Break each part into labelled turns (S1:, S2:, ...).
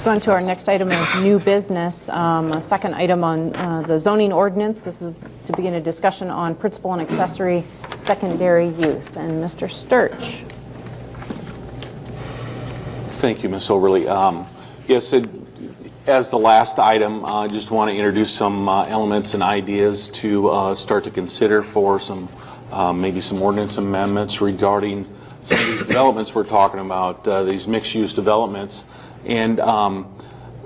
S1: Going to our next item of new business, a second item on the zoning ordinance. This is to begin a discussion on principal and accessory secondary use. And Mr. Sturch.
S2: Thank you, Ms. Overly. Yes, as the last item, I just want to introduce some elements and ideas to start to consider for some maybe some ordinance amendments regarding some of these developments we're talking about, these mixed-use developments. And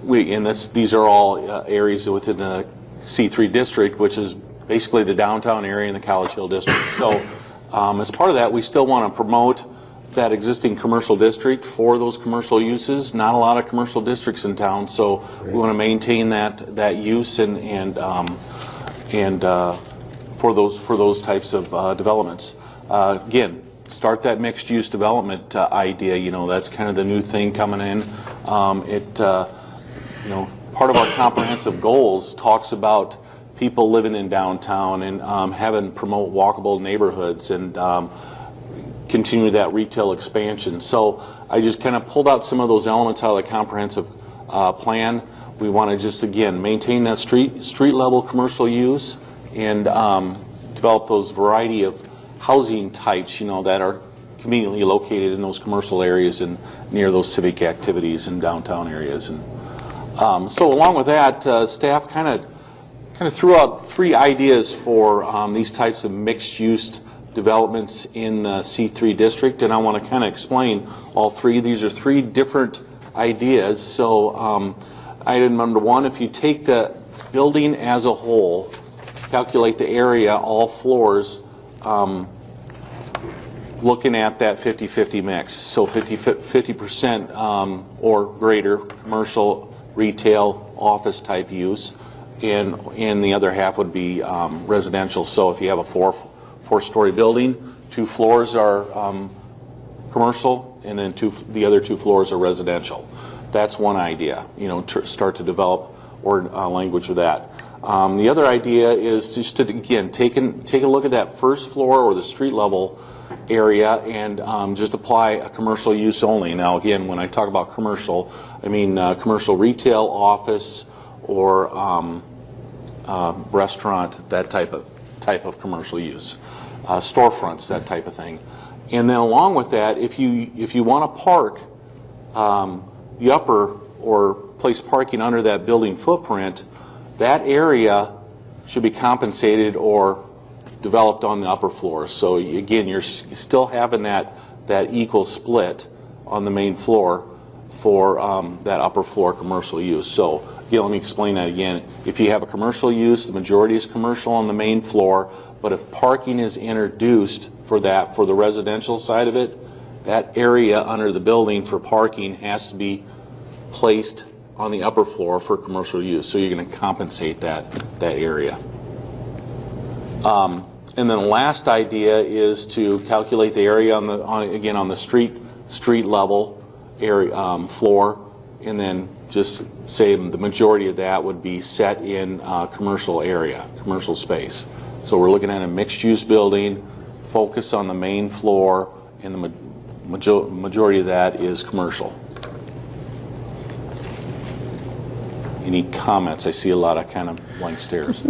S2: these are all areas within the C3 district, which is basically the downtown area in the College Hill district. So as part of that, we still want to promote that existing commercial district for those commercial uses. Not a lot of commercial districts in town, so we want to maintain that use and for those types of developments. Again, start that mixed-use development idea. You know, that's kind of the new thing coming in. You know, part of our comprehensive goals talks about people living in downtown and promote walkable neighborhoods and continue that retail expansion. So I just kind of pulled out some of those elements out of the comprehensive plan. We want to just, again, maintain that street level commercial use and develop those variety of housing types, you know, that are conveniently located in those commercial areas and near those civic activities in downtown areas. And so along with that, staff kind of threw out 3 ideas for these types of mixed-use developments in the C3 district, and I want to kind of explain all 3. These are 3 different ideas. So item number 1, if you take the building as a whole, calculate the area, all floors, looking at that 50-50 mix. So 50% or greater commercial, retail, office type use, and the other half would be residential. So if you have a four-story building, 2 floors are commercial, and then the other 2 floors are residential. That's one idea, you know, to start to develop language with that. The other idea is just to, again, take a look at that first floor or the street level area and just apply a commercial use only. Now, again, when I talk about commercial, I mean commercial retail, office, or restaurant, that type of commercial use, storefronts, that type of thing. And then along with that, if you want to park the upper or place parking under that building footprint, that area should be compensated or developed on the upper floor. So again, you're still having that equal split on the main floor for that upper floor commercial use. So again, let me explain that again. If you have a commercial use, the majority is commercial on the main floor, but if parking is introduced for the residential side of it, that area under the building for parking has to be placed on the upper floor for commercial use. So you're going to compensate that area. And then the last idea is to calculate the area on the street level area floor, and then just say the majority of that would be set in commercial area, commercial space. So we're looking at a mixed-use building, focus on the main floor, and the majority of that is commercial. Any comments? I see a lot of kind of blank stares.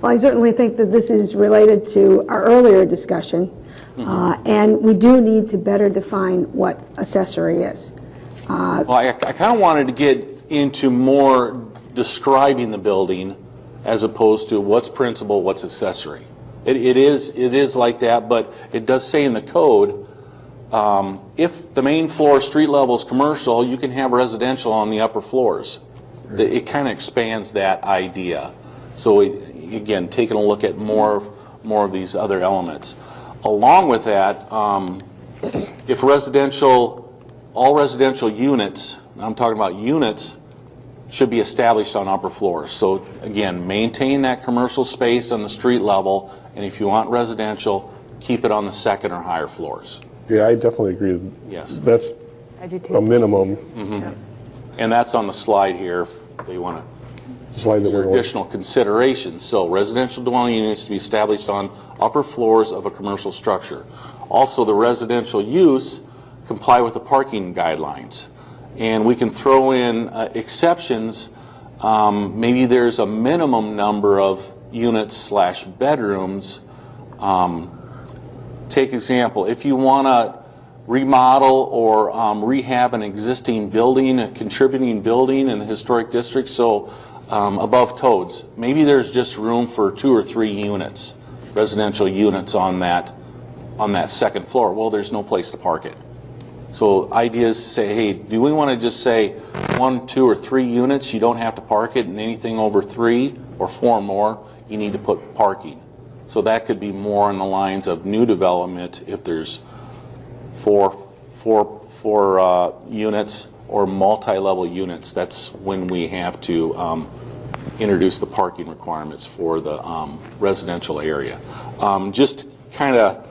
S3: Well, I certainly think that this is related to our earlier discussion, and we do need to better define what accessory is.
S2: Well, I kind of wanted to get into more describing the building as opposed to what's principal, what's accessory. It is like that, but it does say in the code, if the main floor street level is commercial, you can have residential on the upper floors. It kind of expands that idea. So again, taking a look at more of these other elements. Along with that, if all residential units, I'm talking about units, should be established on upper floors. So again, maintain that commercial space on the street level, and if you want residential, keep it on the second or higher floors.
S4: Yeah, I definitely agree.
S2: Yes.
S4: That's a minimum.
S1: Yeah.
S2: And that's on the slide here if they want to.
S4: Slide
S2: These
S4: that
S2: are
S4: we're on.
S2: additional considerations. So residential dwelling units to be established on upper floors of a commercial structure. Also, the residential use comply with the parking guidelines. and we can throw in exceptions. Maybe there's a minimum number of units / bedrooms. Take example, if you want to remodel or rehab an existing building, a contributing building in a historic district, so above Toads, maybe there's just room for 2 or 3 units, residential units on that second floor. Well, there's no place to park it. So ideas say, hey, do we want to just say 1, 2, or 3 units? You don't have to park it, and anything over 3 or 4 or more, you need to put parking. So that could be more in the lines of new development if there's four units or multi-level units. That's when we have to introduce the parking requirements for the residential area. Just kind of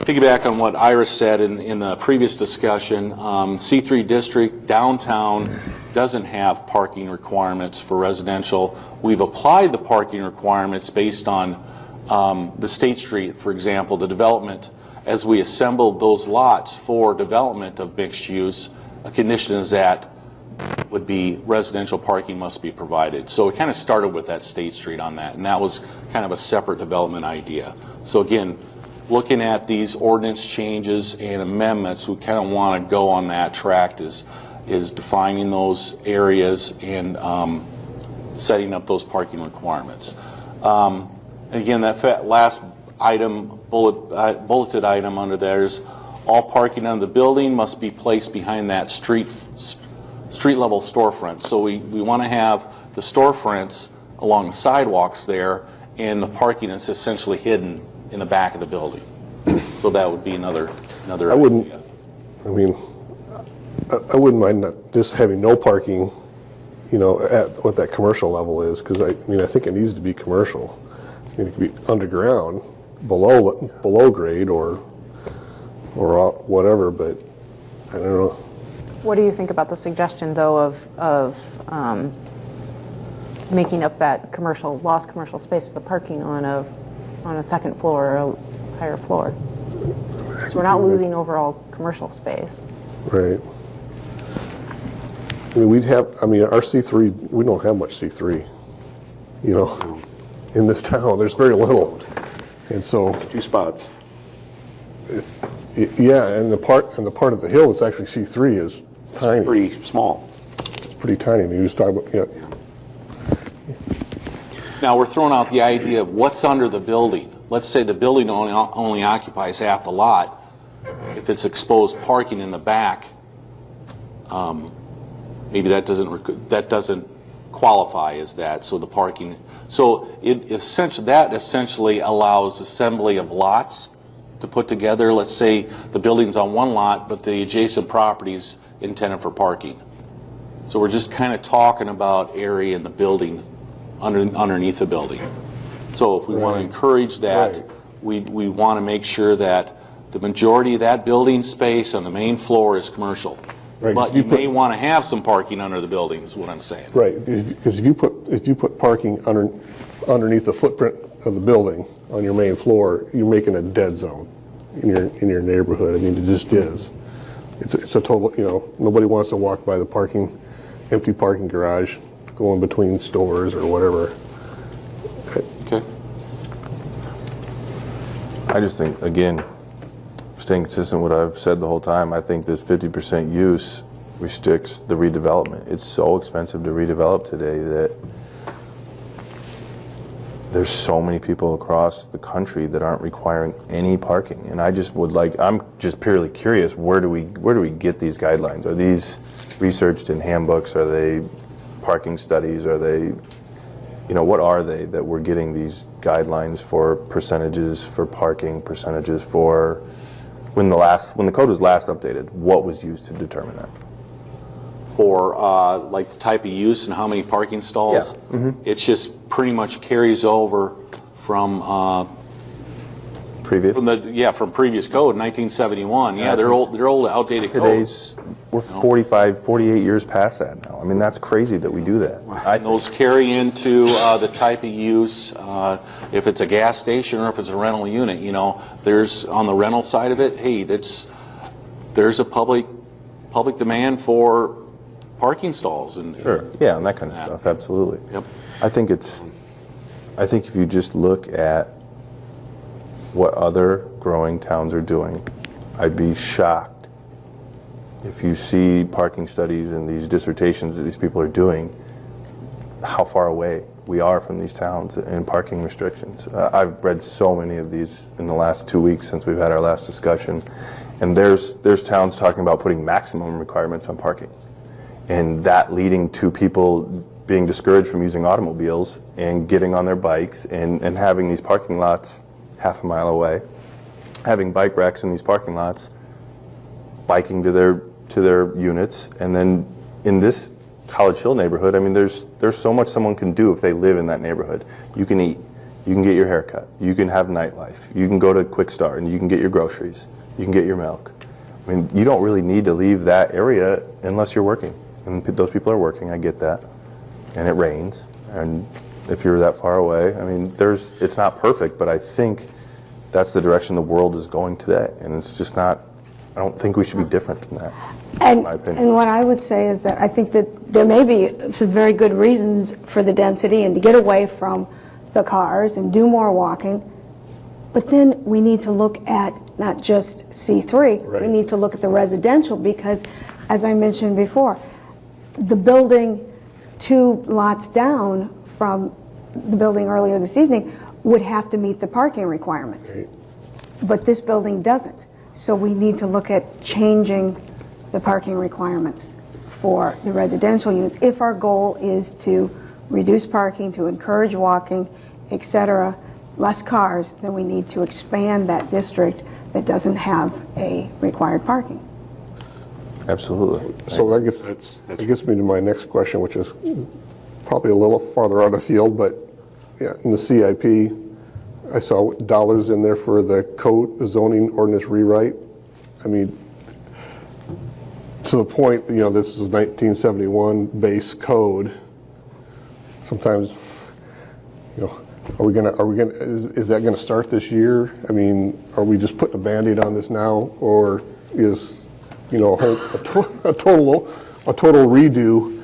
S2: piggyback on what Iris said in the previous discussion, C3 district downtown doesn't have parking requirements for residential. We've applied the parking requirements based on the State Street, for example, the development. As we assembled those lots for development of mixed use, a condition is that would be residential parking must be provided. So it kind of started with that State Street on that, and that was kind of a separate development idea. So again, looking at these ordinance changes and amendments, we kind of want to go on that track is defining those areas and setting up those parking requirements. Again, that last item, bulleted item under there is all parking under the building must be placed behind that street level storefront. So we want to have the storefronts along the sidewalks there, and the parking is essentially hidden in the back of the building. So that would be another.
S4: I wouldn't, I mean, I wouldn't mind just having no parking, you know, at what that commercial level is, because I think it needs to be commercial. I mean, it could be underground, below grade or whatever, but I don't know.
S1: What do you think about the suggestion, though, of making up that lost commercial space of the parking on a second floor or a higher floor? So we're not losing overall commercial space.
S4: Right. I mean, our C3, we don't have much C3, you know, in this town. There's very little. And so
S5: 2 spots.
S4: yeah, and the part of the hill that's actually C3 is tiny.
S5: It's pretty small.
S4: It's pretty tiny. I mean, you just talk about, yeah.
S2: Now we're throwing out the idea of what's under the building. Let's say the building only occupies half the lot. If it's exposed parking in the back, maybe that doesn't qualify as that. So the parking, so that essentially allows assembly of lots to put together. Let's say the building's on one lot, but the adjacent property's intended for parking. So we're just kind of talking about area in the building, underneath the building. So if we want to encourage that, we want to make sure that the majority of that building space on the main floor is commercial.
S4: Right.
S2: But you may want to have some parking under the building, is what I'm saying.
S4: Right, because if you put parking underneath the footprint of the building on your main floor, you're making a dead zone in your neighborhood. I mean, it just is. It's a total, you know, nobody wants to walk by the empty parking garage going between stores or whatever.
S2: Okay.
S6: I just think, again, staying consistent with what I've said the whole time, I think this 50% use restricts the redevelopment. It's so expensive to redevelop today that there's so many people across the country that aren't requiring any parking. And I just I'm just purely curious, where do we get these guidelines? Are these researched in handbooks? Are they parking studies? Are they, you know, what are they that we're getting these guidelines for percentages for parking, percentages for when the code was last updated, what was used to determine that?
S2: For like the type of use and how many parking stalls,
S6: Yeah. Mm-hmm.
S2: it just pretty much carries over from
S6: Previous?
S2: from previous code, 1971. Yeah, they're old outdated codes.
S6: We're 48 years past that now. I mean, that's crazy that we do that.
S2: And those carry into the type of use, if it's a gas station or if it's a rental unit. You know, there's on the rental side of it, hey, there's a public public demand for parking stalls and.
S6: Sure, yeah, and that kind of stuff, absolutely.
S2: Yep.
S6: I think if you just look at what other growing towns are doing, I'd be shocked if you see parking studies and these dissertations that these people are doing, how far away we are from these towns in parking restrictions. I've read so many of these in the last 2 weeks since we've had our last discussion, and there's towns talking about putting maximum requirements on parking, and that leading to people being discouraged from using automobiles and getting on their bikes and having these parking lots half a mile away, having bike racks in these parking lots, biking to their units, and then in this College Hill neighborhood, I mean, there's so much someone can do if they live in that neighborhood. You can eat, you can get your hair cut, you can have nightlife, you can go to Quick Start and you can get your groceries, you can get your milk. I mean, you don't really need to leave that area unless you're working. And those people are working, I get that. And it rains, and if you're that far away, I mean, it's not perfect, but I think that's the direction the world is going today. And it's just not, I don't think we should be different than that.
S3: And,
S6: my opinion.
S3: and what I would say is that I think that there may be some very good reasons for the density and to get away from the cars and do more walking, but then we need to look at not just C3,
S4: Right.
S3: we need to look at the residential, because as I mentioned before, the building 2 lots down from the building earlier this evening would have to meet the parking requirements.
S4: Right.
S3: But this building doesn't. So we need to look at changing the parking requirements for the residential units. If our goal is to reduce parking, to encourage walking, et cetera, less cars, then we need to expand that district that doesn't have a required parking.
S6: Absolutely.
S4: So that gets me to my next question, which is probably a little farther out of field, but yeah, in the CIP, I saw dollars in there for the code, the zoning ordinance rewrite. I mean, to the point, this is 1971 base code. Sometimes, is that gonna start this year? I mean, are we just putting a Band-Aid on this now, or is, a total redo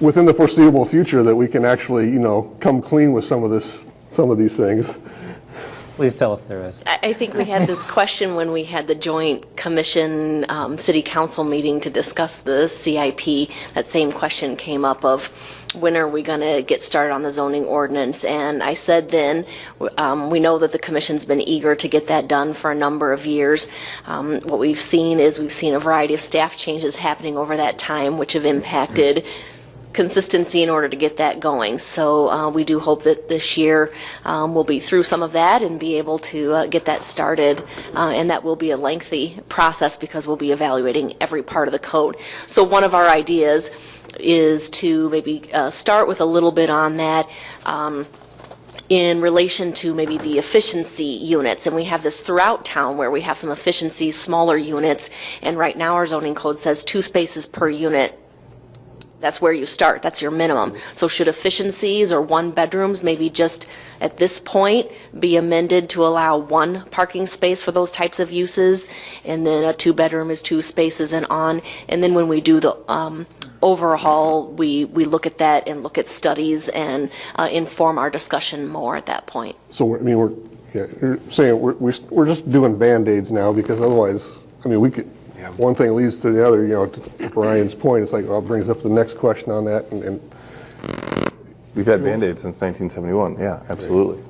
S4: within the foreseeable future that we can actually, come clean with some of these things?
S5: Please tell us there is.
S7: I think we had this question when we had the joint commission city council meeting to discuss the CIP. That same question came up of when are we going to get started on the zoning ordinance? And I said then, we know that the commission's been eager to get that done for a number of years. What we've seen is a variety of staff changes happening over that time, which have impacted consistency in order to get that going. So we do hope that this year we'll be through some of that and be able to get that started. And that will be a lengthy process because we'll be evaluating every part of the code. So one of our ideas is to maybe start with a little bit on that in relation to maybe the efficiency units. And we have this throughout town where we have some efficiency, smaller units. And right now our zoning code says 2 spaces per unit. That's where you start, that's your minimum. So should efficiencies or 1 bedrooms maybe just at this point be amended to allow 1 parking space for those types of uses, and then a 2-bedroom is 2 spaces and on. And then when we do the overhaul, we look at that and look at studies and inform our discussion more at that point.
S4: So, I mean, you're saying we're just doing Band-Aids now, because otherwise, I mean, we could, one thing leads to the other, to Brian's point, it's like, well, it brings up the next question on that, and
S6: We've had Band-Aids since 1971, yeah, absolutely.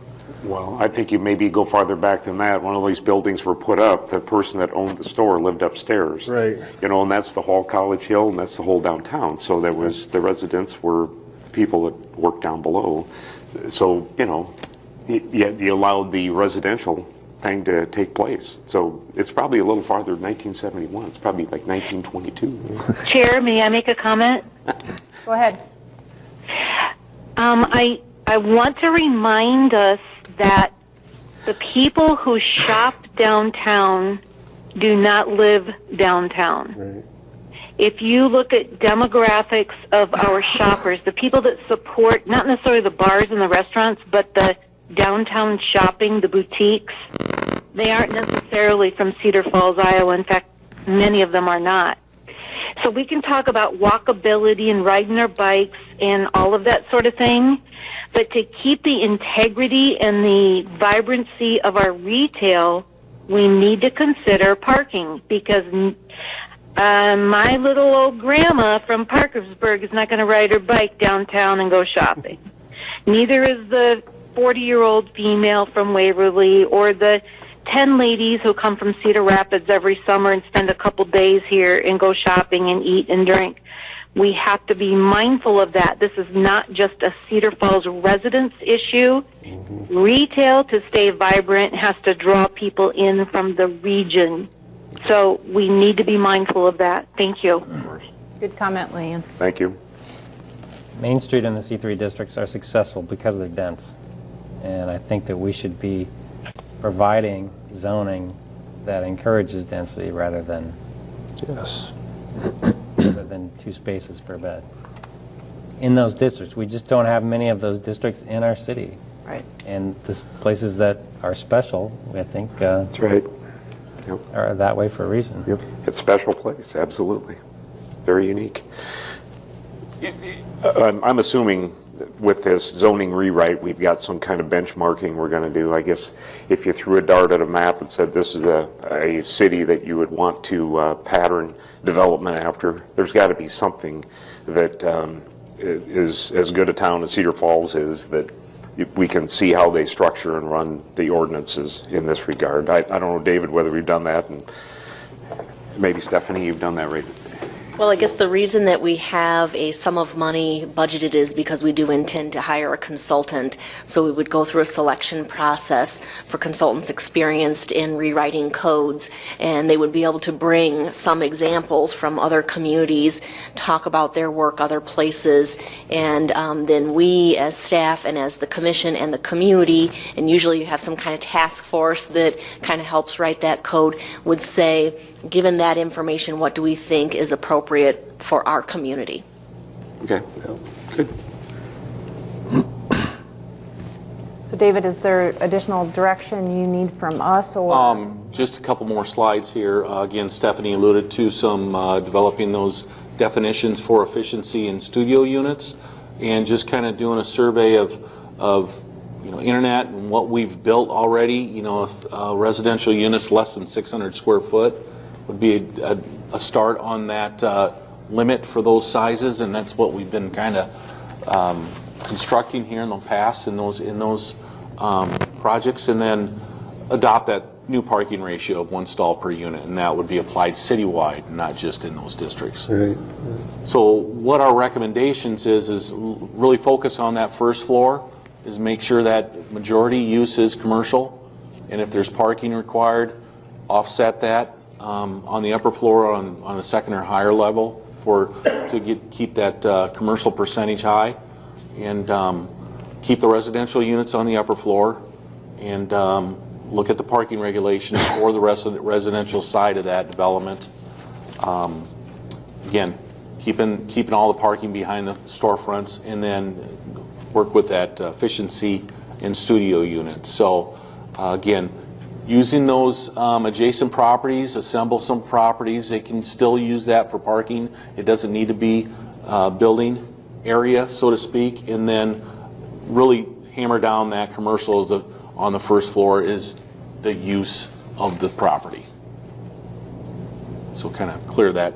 S8: Well, I think you maybe go farther back than that. One of these buildings were put up, the person that owned the store lived upstairs.
S4: Right.
S8: And that's the whole College Hill, and that's the whole downtown. So there was, the residents were people that worked down below. So, you allowed the residential thing to take place. So it's probably a little farther than 1971. It's probably like 1922.
S9: Chair, may I make a comment?
S1: Go ahead.
S9: I want to remind us that the people who shop downtown do not live downtown.
S4: right.
S9: If you look at demographics of our shoppers, the people that support not necessarily the bars and the restaurants, but the downtown shopping, the boutiques, they aren't necessarily from Cedar Falls, Iowa. In fact, many of them are not. So we can talk about walkability and riding our bikes and all of that sort of thing, but to keep the integrity and the vibrancy of our retail, we need to consider parking, because my little old grandma from Parkersburg is not going to ride her bike downtown and go shopping. Neither is the 40-year-old female from Waverly or the 10 ladies who come from Cedar Rapids every summer and spend a couple days here and go shopping and eat and drink. We have to be mindful of that. This is not just a Cedar Falls residents issue. Retail, to stay vibrant, has to draw people in from the region. So we need to be mindful of that. Thank you.
S1: Good comment, Leanne.
S8: Thank you.
S5: Main Street and the C3 districts are successful because they're dense. And I think that we should be providing zoning that encourages density rather than
S6: Yes.
S5: 2 spaces per bed. In those districts, we just don't have many of those districts in our city.
S1: Right.
S5: And the places that are special, I think,
S8: That's right. Yep.
S5: are that way for a reason.
S6: Yep.
S8: It's a special place, absolutely. Very unique. I'm assuming with this zoning rewrite, we've got some kind of benchmarking we're going to do. I guess if you threw a dart at a map and said this is a city that you would want to pattern development after, there's got to be something that is as good a town as Cedar Falls is, that we can see how they structure and run the ordinances in this regard. I don't know, David, whether we've done that, and maybe Stephanie, you've done that, right?
S7: Well, I guess the reason that we have a sum of money budgeted is because we do intend to hire a consultant. So we would go through a selection process for consultants experienced in rewriting codes, and they would be able to bring some examples from other communities, talk about their work other places, and then we as staff and as the commission and the community, and usually you have some kind of task force that kind of helps write that code, would say, given that information, what do we think is appropriate for our community?
S8: Okay, good.
S1: So David, is there additional direction you need from us, or?
S2: Just a couple more slides here. Again, Stephanie alluded to some developing those definitions for efficiency in studio units, and just kind of doing a survey of internet and what we've built already. If residential units less than 600 square foot would be a start on that limit for those sizes, and that's what we've been kind of constructing here in the past in those projects, and then adopt that new parking ratio of 1 stall per unit, and that would be applied citywide, not just in those districts.
S4: Right.
S2: So what our recommendations is really focus on that first floor, is make sure that majority use is commercial, and if there's parking required, offset that on the upper floor on the second or higher level to keep that commercial percentage high, and keep the residential units on the upper floor, and look at the parking regulations for the residential side of that development. Again, keeping all the parking behind the storefronts, and then work with that efficiency in studio units. So again, using those adjacent properties, assemble some properties, they can still use that for parking. It doesn't need to be building area, so to speak, and then really hammer down that commercial on the first floor is the use of the property. So kind of clear that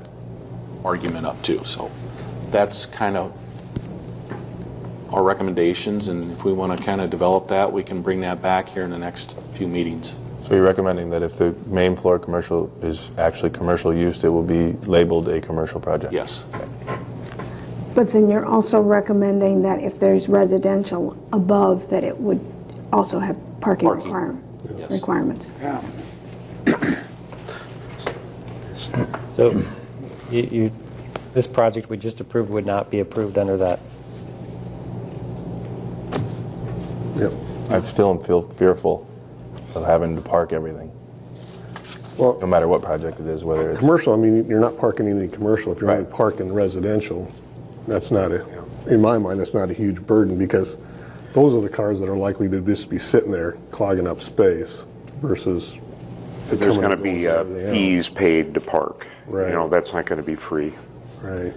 S2: argument up too. So that's kind of our recommendations, and if we want to kind of develop that, we can bring that back here in the next few meetings.
S6: So you're recommending that if the main floor commercial is actually commercial use, it will be labeled a commercial project?
S2: Yes.
S3: But then you're also recommending that if there's residential above, that it would also have parking
S2: Yes.
S3: requirements.
S5: So this project we just approved would not be approved under that.
S4: Yep.
S6: I still feel fearful of having to park everything,
S4: Well,
S6: no matter what project it is, whether it's...
S4: commercial, I mean, you're not parking any commercial. If you're only
S6: Right.
S4: parking residential, that's not in my mind, that's not a huge burden, because those are the cars that are likely to just be sitting there clogging up space versus
S8: There's going to
S4: coming and
S8: be
S4: going with everything
S8: fees paid to park.
S4: Right.
S8: You know, that's not going to be free.
S4: Right.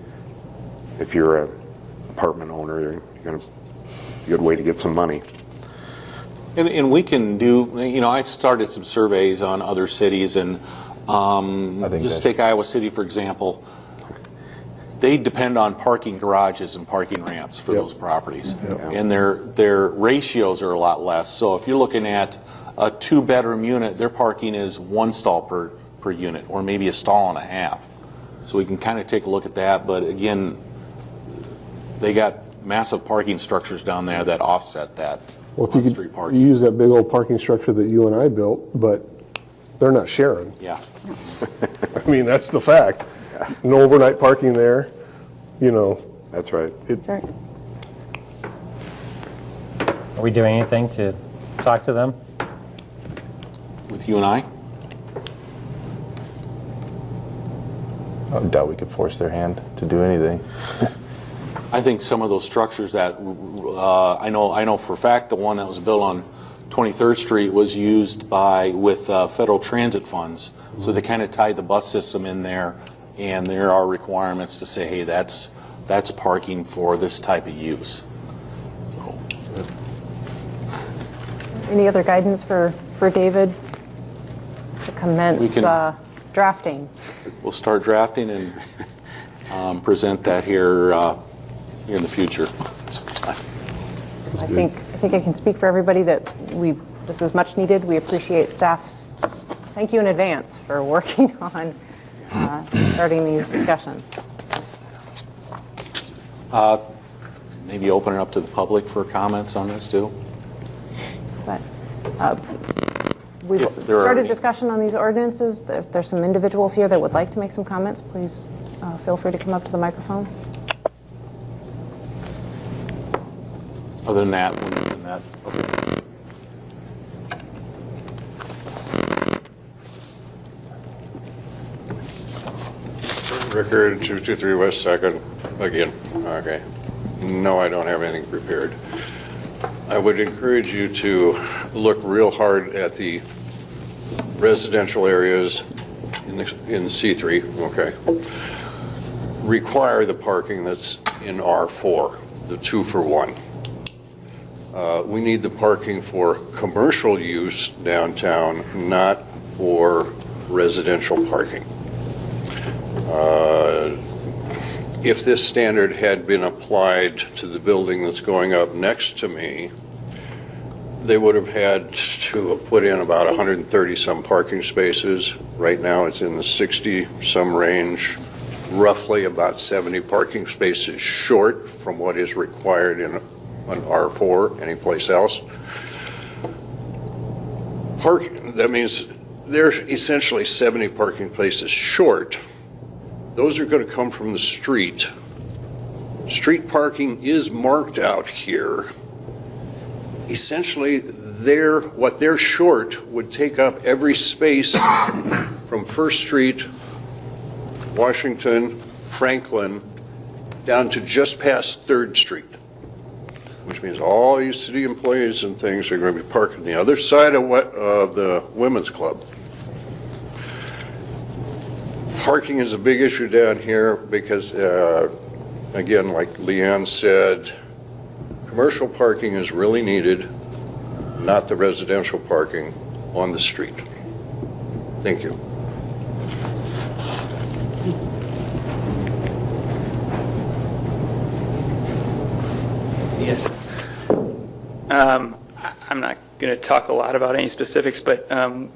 S8: If you're an apartment owner, you're going to, a good way to get some money.
S2: And we can do, you know, I've started some surveys on other cities, and just take Iowa City, for example. They depend on parking garages and parking ramps for
S4: Yep.
S2: those properties.
S4: Yep.
S2: And their ratios are a lot less. So if you're looking at a 2-bedroom unit, their parking is 1 stall per unit, or maybe a stall and a half. So we can kind of take a look at that. But again, they got massive parking structures down there that offset that
S4: Well, if you
S2: on-street
S4: could
S2: parking.
S4: use that big old parking structure that you and I built, but they're not sharing.
S2: Yeah.
S4: I mean, that's the fact. No overnight parking there, you know.
S8: That's right.
S3: Sorry.
S5: Are we doing anything to talk to them?
S2: With you and I?
S6: I doubt we could force their hand to do anything.
S2: I think some of those structures that, I know for a fact the one that was built on 23rd Street was used with federal transit funds. So they kind of tied the bus system in there, and there are requirements to say, hey, that's parking for this type of use. So,
S1: Any other guidance for David to commence
S2: We can-
S1: drafting?
S2: we'll start drafting and present that here in the future sometime.
S1: I think I can speak for everybody that this is much needed. We appreciate staff's, thank you in advance for working on starting these discussions.
S2: Maybe open it up to the public for comments on this too.
S1: But we've
S2: If there are
S1: started
S2: any.
S1: discussion on these ordinances. If there's some individuals here that would like to make some comments, please feel free to come up to the microphone.
S2: Other than that, okay.
S10: Rickard, 223 West 2nd, again. Okay. No, I don't have anything prepared. I would encourage you to look real hard at the residential areas in C3, okay? Require the parking that's in R4, the 2-for-1. We need the parking for commercial use downtown, not for residential parking. If this standard had been applied to the building that's going up next to me, they would have had to put in about 130 some parking spaces. Right now it's in the 60 some range, roughly about 70 parking spaces short from what is required in an R4 anyplace else. Parking, that means they're essentially 70 parking places short. Those are going to come from the street. Street parking is marked out here. Essentially, what they're short would take up every space from First Street, Washington, Franklin, down to just past 3rd Street, which means all these city employees and things are going to be parking the other side of the Women's Club. Parking is a big issue down here because, again, like Leanne said, commercial parking is really needed, not the residential parking on the street. Thank you.
S11: Yes. I'm not going to talk a lot about any specifics, but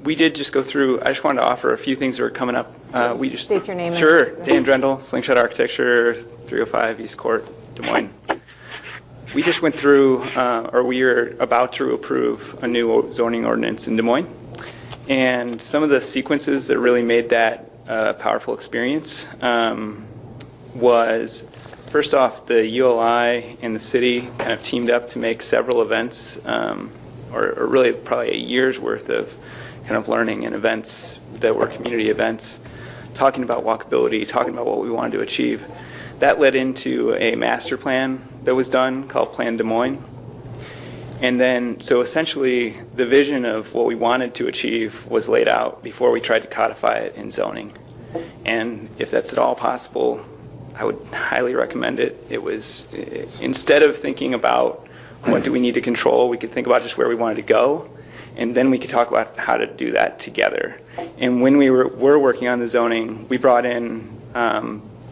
S11: we did just go through, I just wanted to offer a few things that are coming up. We just
S1: State your name.
S11: Sure. Dan Drendel, Slingshot Architecture, 305 East Court, Des Moines. We just went through, or we are about to approve a new zoning ordinance in Des Moines. And some of the sequences that really made that a powerful experience was, first off, the ULI and the city kind of teamed up to make several events, or really probably a year's worth of kind of learning and events that were community events, talking about walkability, talking about what we wanted to achieve. That led into a master plan that was done called Plan Des Moines. And then, so essentially, the vision of what we wanted to achieve was laid out before we tried to codify it in zoning. And if that's at all possible, I would highly recommend it. It was, instead of thinking about what do we need to control, we could think about just where we wanted to go, and then we could talk about how to do that together. And when we were working on the zoning, we brought in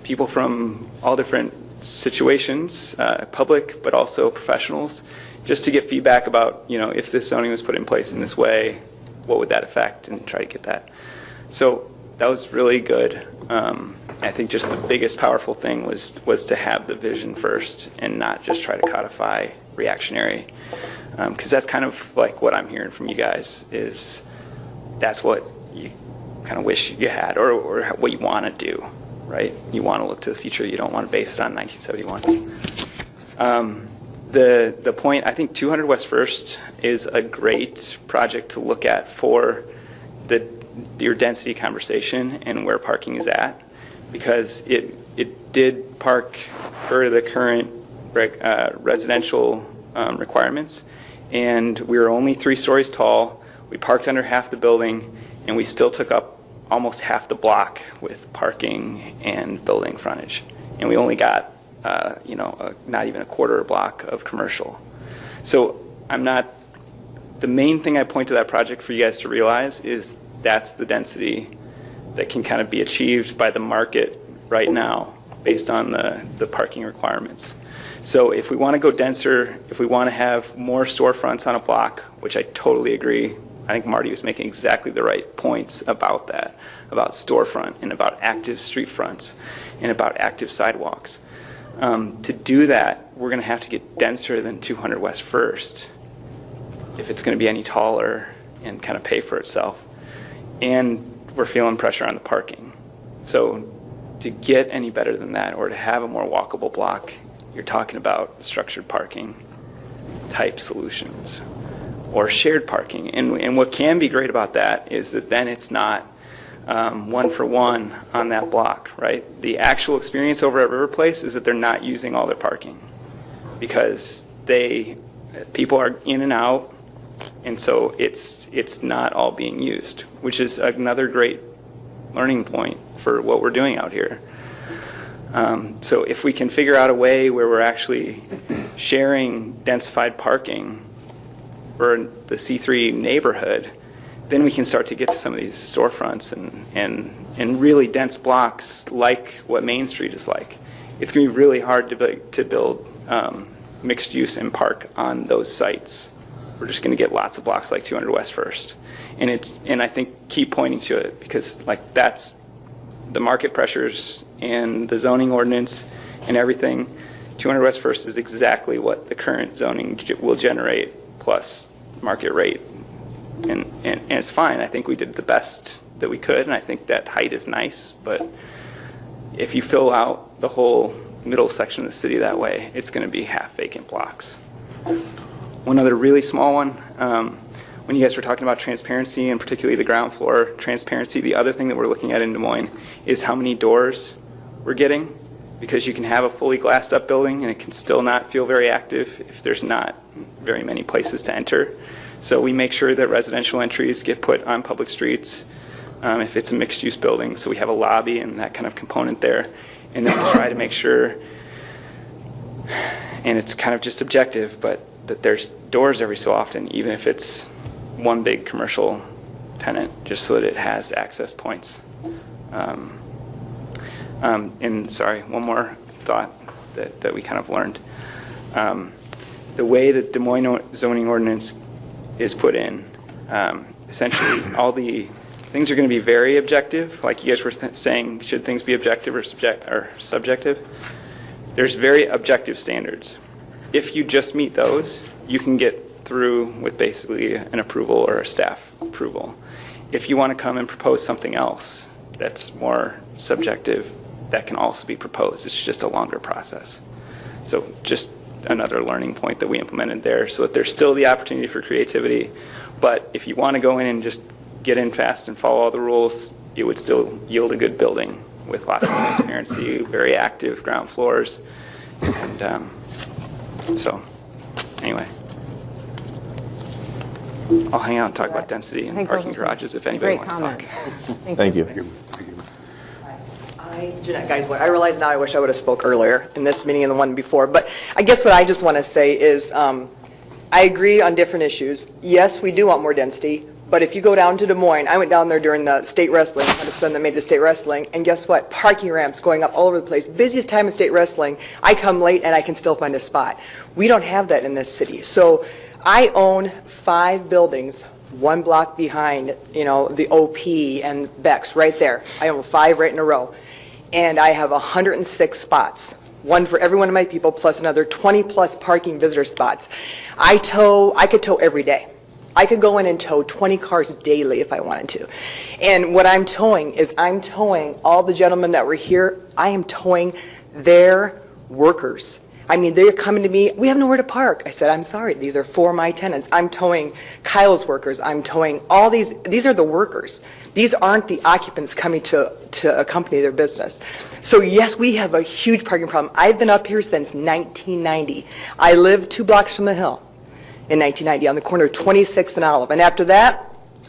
S11: people from all different situations, public, but also professionals, just to get feedback about, if this zoning was put in place in this way, what would that affect, and try to get that. So that was really good. I think just the biggest powerful thing was to have the vision first and not just try to codify reactionary. Because that's kind of like what I'm hearing from you guys is that's what you kind of wish you had or what you want to do, right? You want to look to the future. You don't want to base it on 1971. The point, I think 200 West First is a great project to look at for your density conversation and where parking is at, because it did park for the current residential requirements, and we were only 3 stories tall. We parked under half the building, and we still took up almost half the block with parking and building frontage, and we only got not even a quarter block of commercial. So the main thing I point to that project for you guys to realize is that's the density that can kind of be achieved by the market right now based on the parking requirements. So if we want to go denser, if we want to have more storefronts on a block, which I totally agree, I think Marty was making exactly the right points about that, about storefront and about active street fronts and about active sidewalks. To do that, we're going to have to get denser than 200 West First if it's going to be any taller and kind of pay for itself. And we're feeling pressure on the parking. So to get any better than that, or to have a more walkable block, you're talking about structured parking type solutions or shared parking. And what can be great about that is that then it's not one for one on that block, right? The actual experience over at River Place is that they're not using all their parking because people are in and out, and so it's not all being used, which is another great learning point for what we're doing out here. So if we can figure out a way where we're actually sharing densified parking for the C3 neighborhood, then we can start to get to some of these storefronts and really dense blocks like what Main Street is like. It's going to be really hard to build mixed use and park on those sites. We're just going to get lots of blocks like 200 West First. And I think keep pointing to it, because like that's the market pressures and the zoning ordinance and everything. 200 West First is exactly what the current zoning will generate plus market rate. And it's fine. I think we did the best that we could, and I think that height is nice, but if you fill out the whole middle section of the city that way, it's going to be half vacant blocks. One other really small one, when you guys were talking about transparency, and particularly the ground floor transparency, the other thing that we're looking at in Des Moines is how many doors we're getting, because you can have a fully glassed up building and it can still not feel very active if there's not very many places to enter. So we make sure that residential entries get put on public streets if it's a mixed-use building, so we have a lobby and that kind of component there. And then we try to make sure, and it's kind of just objective, but that there's doors every so often, even if it's one big commercial tenant, just so that it has access points. And sorry, one more thought that we kind of learned. The way that Des Moines zoning ordinance is put in, essentially all the things are going to be very objective. Like you guys were saying, should things be objective or subjective? There's very objective standards. If you just meet those, you can get through with basically an approval or a staff approval. If you want to come and propose something else that's more subjective, that can also be proposed. It's just a longer process. So just another learning point that we implemented there, so that there's still the opportunity for creativity, but if you want to go in and just get in fast and follow all the rules, it would still yield a good building with lots of transparency, very active ground floors, and so anyway. I'll hang out and talk about density
S1: I
S11: and
S1: think those
S11: parking
S1: are some
S11: garages if anybody
S1: great
S11: wants to talk.
S1: comments.
S6: Thank you.
S12: Jeanette Geisler. I realize now I wish I would have spoke earlier in this meeting and the one before, but I guess what I just want to say is I agree on different issues. Yes, we do want more density, but if you go down to Des Moines, I went down there during the state wrestling, I had a son that made it to state wrestling, and guess what? Parking ramps going up all over the place. Busiest time in state wrestling, I come late and I can still find a spot. We don't have that in this city. So I own 5 buildings, 1 block behind, the OP and Bex right there. I own 5 right in a row. And I have 106 spots, 1 for every one of my people, plus another 20-plus parking visitor spots. I could tow every day. I could go in and tow 20 cars daily if I wanted to. And what I'm towing is I'm towing all the gentlemen that were here. I am towing their workers. I mean, they're coming to me, we have nowhere to park. I said, I'm sorry, these are for my tenants. I'm towing Kyle's workers. I'm towing all these are the workers. These aren't the occupants coming to accompany their business. So yes, we have a huge parking problem. I've been up here since 1990. I lived 2 blocks from the hill in 1990 on the corner of 26th and Olive. And after that,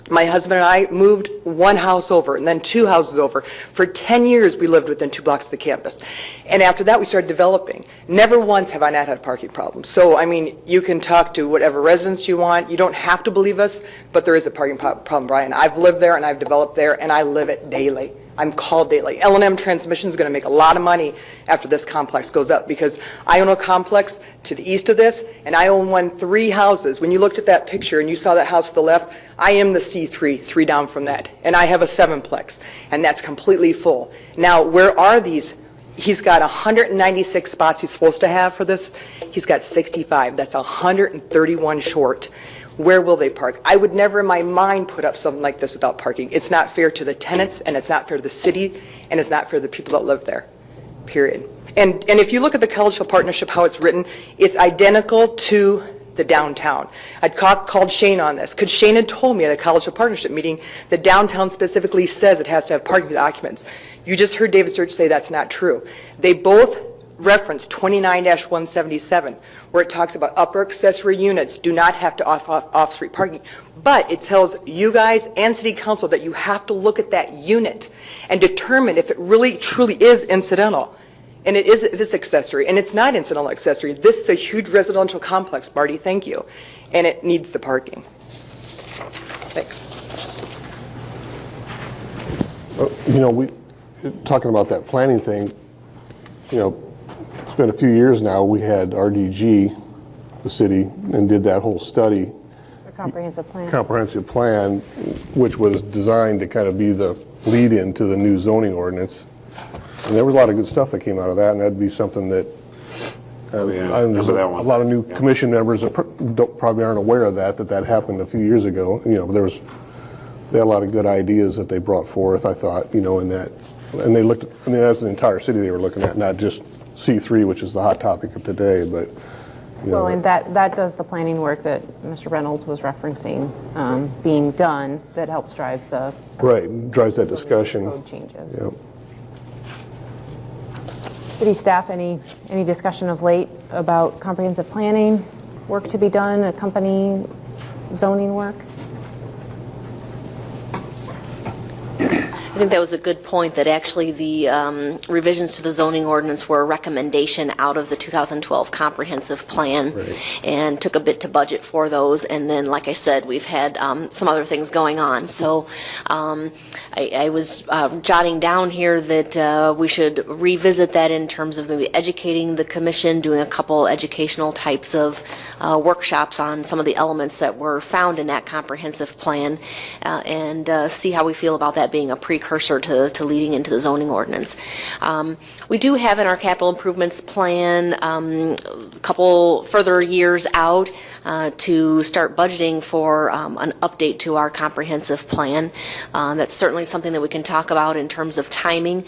S12: my husband and I moved 1 house over and then 2 houses over. For 10 years, we lived within 2 blocks of the campus. And after that, we started developing. Never once have I not had parking problems. So, I mean, you can talk to whatever residents you want. You don't have to believe us, but there is a parking problem, Brian. I've lived there and I've developed there, and I live it daily. I'm called daily. L&M Transmission is going to make a lot of money after this complex goes up, because I own a complex to the east of this, and I own 3 houses. When you looked at that picture and you saw that house to the left, I am the C3, 3 down from that, and I have a 7-plex, and that's completely full. Now, where are these? He's got 196 spots he's supposed to have for this. He's got 65. That's 131 short. Where will they park? I would never in my mind put up something like this without parking. It's not fair to the tenants, and it's not fair to the city, and it's not fair to the people that live there, period. And if you look at the College Hill Partnership, how it's written, it's identical to the downtown. I'd called Shane on this, because Shane had told me at a College Hill Partnership meeting the downtown specifically says it has to have parking for the occupants. You just heard David Search say that's not true. They both reference 29-177, where it talks about upper accessory units do not have to off-street parking. But it tells you guys and City Council that you have to look at that unit and determine if it really truly is incidental. And it is this accessory, and it's not incidental accessory. This is a huge residential complex, Marty, thank you. And it needs the parking. Thanks.
S4: We talking about that planning thing, it's been a few years now. We had RDG, the city, and did that whole study,
S1: A comprehensive
S4: plan, which was designed to kind of be the lead-in to the new zoning ordinance. And there was a lot of good stuff that came out of that, and that'd be something that there's a lot of new commission members that probably aren't aware of that happened a few years ago. They had a lot of good ideas that they brought forth, I thought, in that. And they looked, that's the entire city they were looking at, not just C3, which is the hot topic of today, but,
S1: Well, and that does the planning work that Mr. Reynolds was referencing being done that helps drive the
S4: right, drives that discussion.
S1: code changes.
S4: Yep.
S1: City staff, any discussion of late about comprehensive planning work to be done, accompanying zoning work?
S7: I think that was a good point, that actually the revisions to the zoning ordinance were a recommendation out of the 2012 comprehensive plan, and took a bit to budget for those. And then, like I said, we've had some other things going on. So I was jotting down here that we should revisit that in terms of maybe educating the commission, doing a couple educational types of workshops on some of the elements that were found in that comprehensive plan, and see how we feel about that being a precursor to leading into the zoning ordinance. We do have in our capital improvements plan a couple further years out to start budgeting for an update to our comprehensive plan. That's certainly something that we can talk about in terms of timing.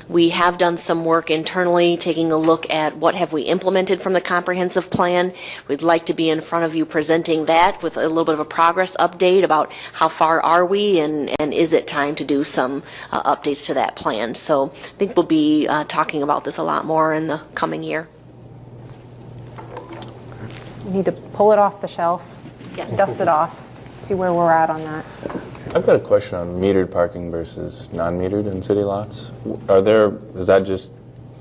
S7: We have done some work internally taking a look at what have we implemented from the comprehensive plan. We'd like to be in front of you presenting that with a little bit of a progress update about how far are we, and is it time to do some updates to that plan. So I think we'll be talking about this a lot more in the coming year.
S1: You need to pull it off the shelf,
S7: Yes.
S1: dust it off, see where we're at on that.
S6: I've got a question on metered parking versus non-metered in city lots.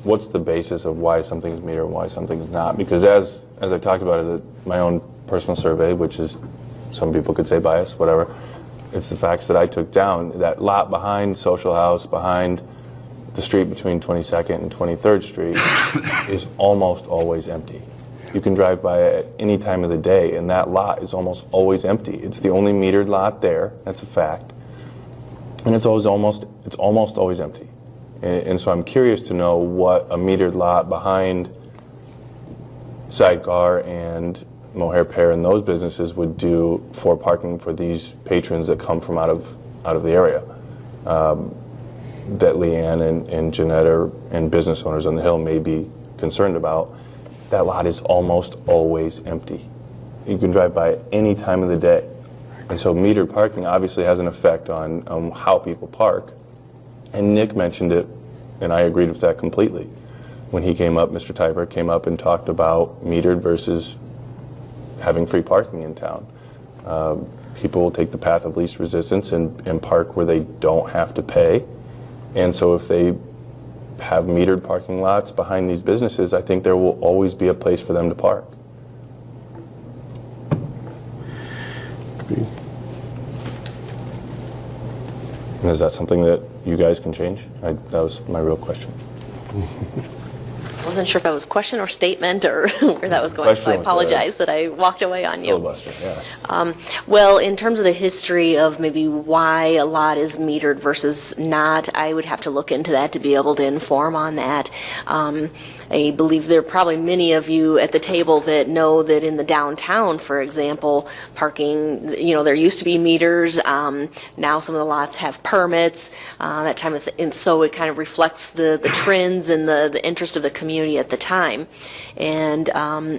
S6: What's the basis of why something's metered and why something's not? Because as I talked about it at my own personal survey, which is, some people could say biased, whatever, it's the facts that I took down. That lot behind Social House, behind the street between 22nd and 23rd Street is almost always empty. You can drive by it at any time of the day, and that lot is almost always empty. It's the only metered lot there. That's a fact. And it's almost always empty. And so I'm curious to know what a metered lot behind Sidecar and Mohair Pear and those businesses would do for parking for these patrons that come from out of the area. That Leanne and Jeanette and business owners on the Hill may be concerned about. That lot is almost always empty. You can drive by it any time of the day. And so metered parking obviously has an effect on how people park. And Nick mentioned it, and I agreed with that completely. When he came up, Mr. Tyber came up and talked about metered versus having free parking in town. People will take the path of least resistance and park where they don't have to pay. And so if they have metered parking lots behind these businesses, I think there will always be a place for them to park. And is that something that you guys can change? That was my real question.
S7: I wasn't sure if that was a question or statement or where that was going, so I apologize that I walked away on you.
S6: Filibuster, yeah.
S7: Well, in terms of the history of maybe why a lot is metered versus not, I would have to look into that to be able to inform on that. I believe there are probably many of you at the table that know that in the downtown, for example, parking, there used to be meters. Now some of the lots have permits, that time of and so it kind of reflects the trends and the interest of the community at the time. And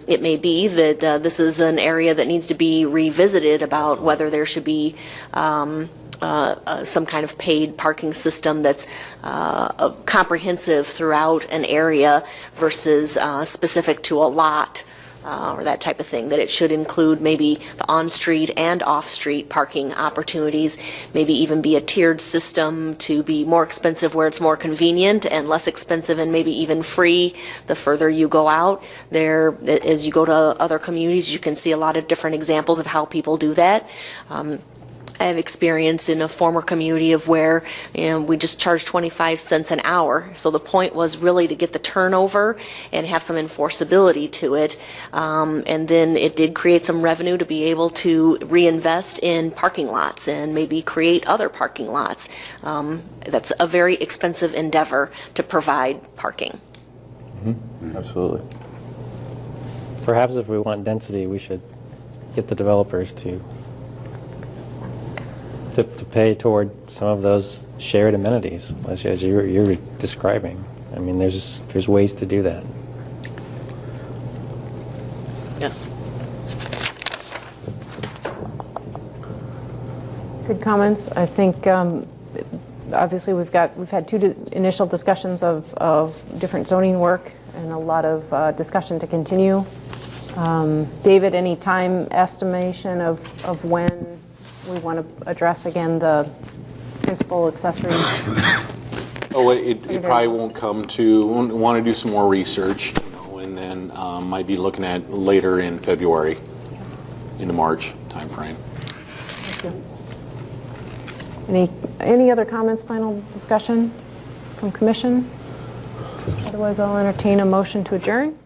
S7: it may be that this is an area that needs to be revisited about whether there should be some kind of paid parking system that's comprehensive throughout an area versus specific to a lot or that type of thing, that it should include maybe the on-street and off-street parking opportunities, maybe even be a tiered system to be more expensive where it's more convenient and less expensive and maybe even free the further you go out. There, as you go to other communities, you can see a lot of different examples of how people do that. I have experience in a former community of where we just charged 25 cents an hour. So the point was really to get the turnover and have some enforceability to it. And then it did create some revenue to be able to reinvest in parking lots and maybe create other parking lots. That's a very expensive endeavor to provide parking.
S6: Mm-hmm. Absolutely.
S5: Perhaps if we want density, we should get the developers to pay toward some of those shared amenities, as you're describing. I mean, there's ways to do that.
S7: Yes.
S1: Good comments. I think obviously we've had two initial discussions of different zoning work and a lot of discussion to continue. David, any time estimation of when we want to address again the principal accessory?
S2: Oh, it probably won't come to, want to do some more research, and then might be looking at later in February, into March timeframe.
S1: Thank you. Any other comments, final discussion from commission? Otherwise, I'll entertain a motion to adjourn.